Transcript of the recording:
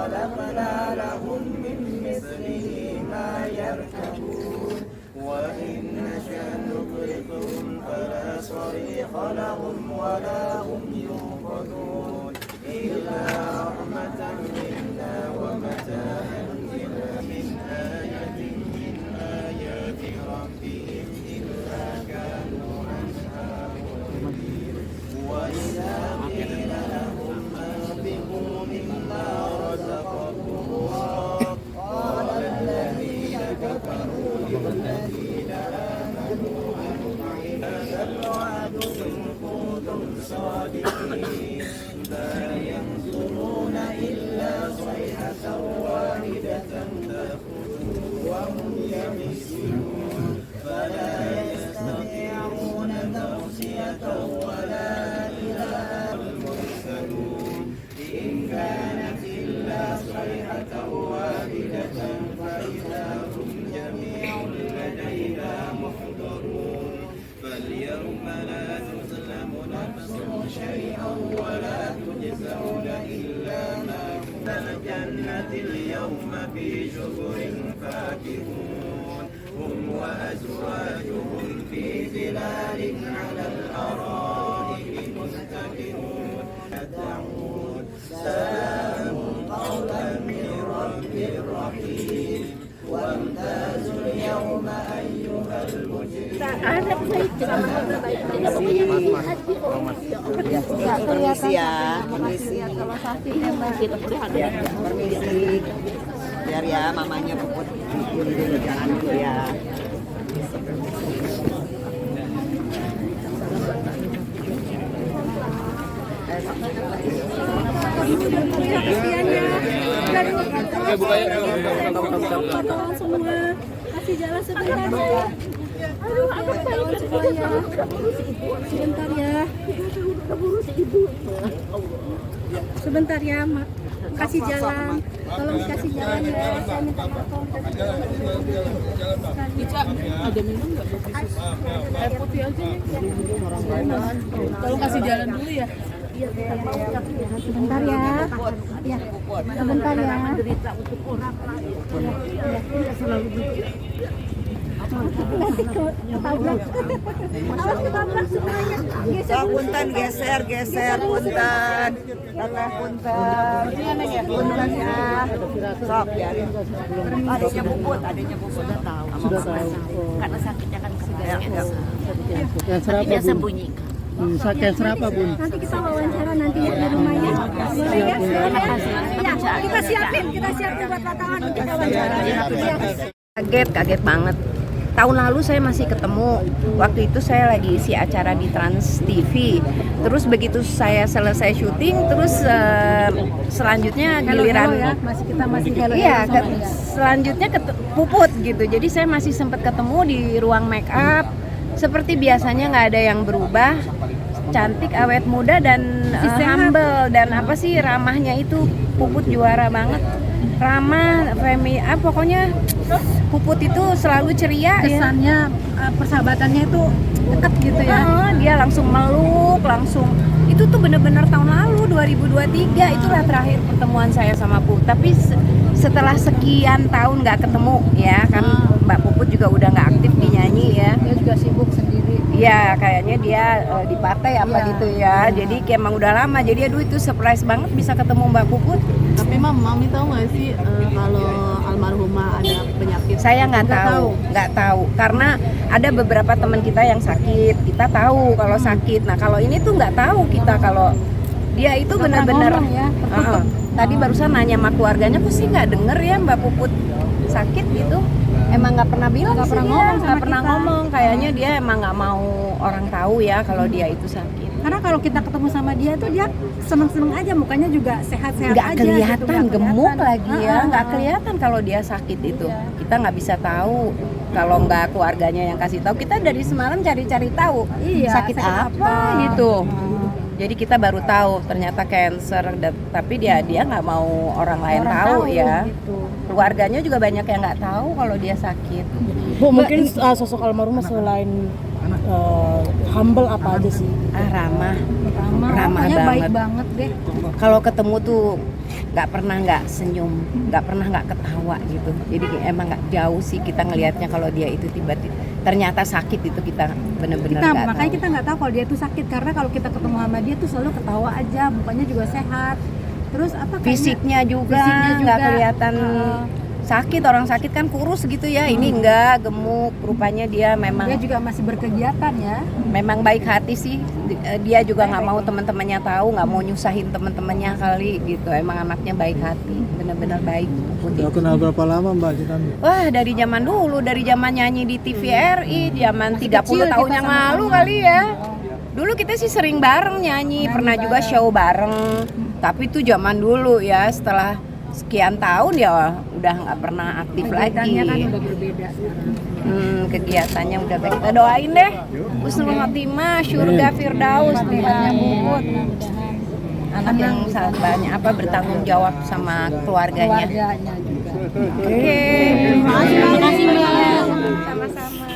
خلقنا لهم من مثله ما يركبون وإن نشأ نغرقهم فلا صريخ لهم ولا هم ينقذون إلا رحمة منا ومتاعا من آية من آيات ربهم إلا كانوا عنها معرضين وإذا قيل لهم أنفقوا مما رزقكم الله قال الذين كفروا للذين آمنوا أنطعم هذا الوعد إن كنتم صادقين لا ينظرون إلا صيحة واحدة تأخذهم وهم يمسكون فلا يستطيعون توصية ولا إلى المرسلون إن كانت إلا صيحة واحدة فإذا هم جميع لدينا محضرون فاليوم لا تظلم نفس شيئا ولا تجزون إلا ما كنتم الجنة اليوم في شبر فاكهون هم وأزواجهم في ظلال على الأرائك متكئون يدعون سلام قولا من رب رحيم وامتازوا اليوم أيها المجرمون. Permisi ya, permisi. Permisi. Biar ya mamanya puput dulu jangan dulu ya. Semua kasih jalan sebentar. Aduh, aku pengen semuanya. Sebentar ya. Sebentar ya, Mak. Kasih jalan. Tolong kasih jalan ya. Saya minta tolong kasih jalan. Ica, ada minum nggak? Air putih aja nih. Tolong kasih jalan dulu ya. Sebentar ya. Ya. Sebentar ya. Menderita untuk orang lain. Ya, selalu begitu. Punten geser punten. Tengah punten. Punten ya. Sok biarin. Adanya bubut udah tahu. Sudah tahu. Karena sakitnya kan segala. Cancer apa, Bun? Sembunyikan. Cancer apa, Bun? Nanti kita wawancara nanti ya di rumahnya. Boleh ya? Ya, kita siapin buat latangan kita wawancara. Kaget banget. Tahun lalu saya masih ketemu, waktu itu saya lagi isi acara di Trans TV. Terus begitu saya selesai syuting, terus selanjutnya giliran iya, selanjutnya Puput gitu. Jadi saya masih sempat ketemu di ruang make up. Seperti biasanya nggak ada yang berubah, cantik, awet muda dan humble dan apa sih ramahnya itu. Puput juara banget, ramah, pokoknya Puput itu selalu ceria. Kesannya persahabatannya itu dekat gitu ya. Dia langsung meluk, itu tuh bener-bener tahun lalu 2023 itulah terakhir pertemuan saya sama Puput. Tapi setelah sekian tahun nggak ketemu ya kan, Mbak Puput juga udah nggak aktif di nyanyi ya. Dia juga sibuk sendiri. Iya, kayaknya dia di partai apa gitu ya. Jadi kayak emang udah lama. Jadi aduh itu surprise banget bisa ketemu Mbak Puput. Tapi Mami tahu nggak sih kalau almarhumah ada penyakit? Saya nggak tahu karena ada beberapa teman kita yang sakit. Kita tahu kalau sakit. Nah kalau ini tuh nggak tahu kita kalau dia itu benar-benar. Ya, tadi barusan nanya sama keluarganya, kok sih nggak denger ya Mbak Puput sakit gitu. Emang nggak pernah bilang, nggak pernah ngomong. Kayaknya dia emang nggak mau orang tahu ya kalau dia itu sakit. Karena kalau kita ketemu sama dia tuh dia seneng-seneng aja, mukanya juga sehat-sehat aja. Nggak kelihatan gitu, gemuk lagi ya, nggak kelihatan kalau dia sakit itu. Kita nggak bisa tahu kalau nggak keluarganya yang kasih tahu. Kita dari semalam cari-cari tahu sakit apa gitu. Jadi kita baru tahu ternyata cancer, tapi dia nggak mau orang lain tahu ya. Gitu. Keluarganya juga banyak yang nggak tau kalau dia sakit. Bu, mungkin sosok almarhumah selain humble apa aja sih? Ramah Pokoknya banget. baik banget deh. Kalau ketemu tuh nggak pernah nggak senyum, nggak pernah nggak ketawa gitu. Jadi emang nggak jauh sih kita ngelihatnya kalau dia itu tiba-tiba ternyata sakit, itu kita bener-bener nggak Makanya tahu. kita nggak tahu kalau dia itu sakit, karena kalau kita ketemu sama dia tuh selalu ketawa aja, mukanya juga sehat. Terus apa? Fisiknya juga nggak kelihatan sakit. Orang sakit kan kurus gitu ya, ini enggak, gemuk. Rupanya dia memang Dia juga masih berkegiatan ya. memang baik hati sih. Dia juga nggak mau teman-temannya tahu, nggak mau nyusahin teman-temannya kali gitu. Emang anaknya baik hati, benar-benar baik. Putih. Udah kenal berapa lama Mbak kita? Wah, dari zaman dulu, dari zaman nyanyi di TVRI, zaman 30 tahun yang lalu kali ya. Dulu kita sih sering bareng nyanyi, pernah juga show bareng. Tapi itu zaman dulu ya, setelah sekian tahun ya udah nggak pernah aktif lagi. Kegiatannya kan udah berbeda sekarang. Kegiatannya udah baik. Kita doain deh husnul khotimah, syurga firdaus tempatnya Puput. Anak yang sangat banyak bertanggung jawab sama keluarganya. Keluarganya juga. Oke. Terima kasih Mbak. Sama-sama.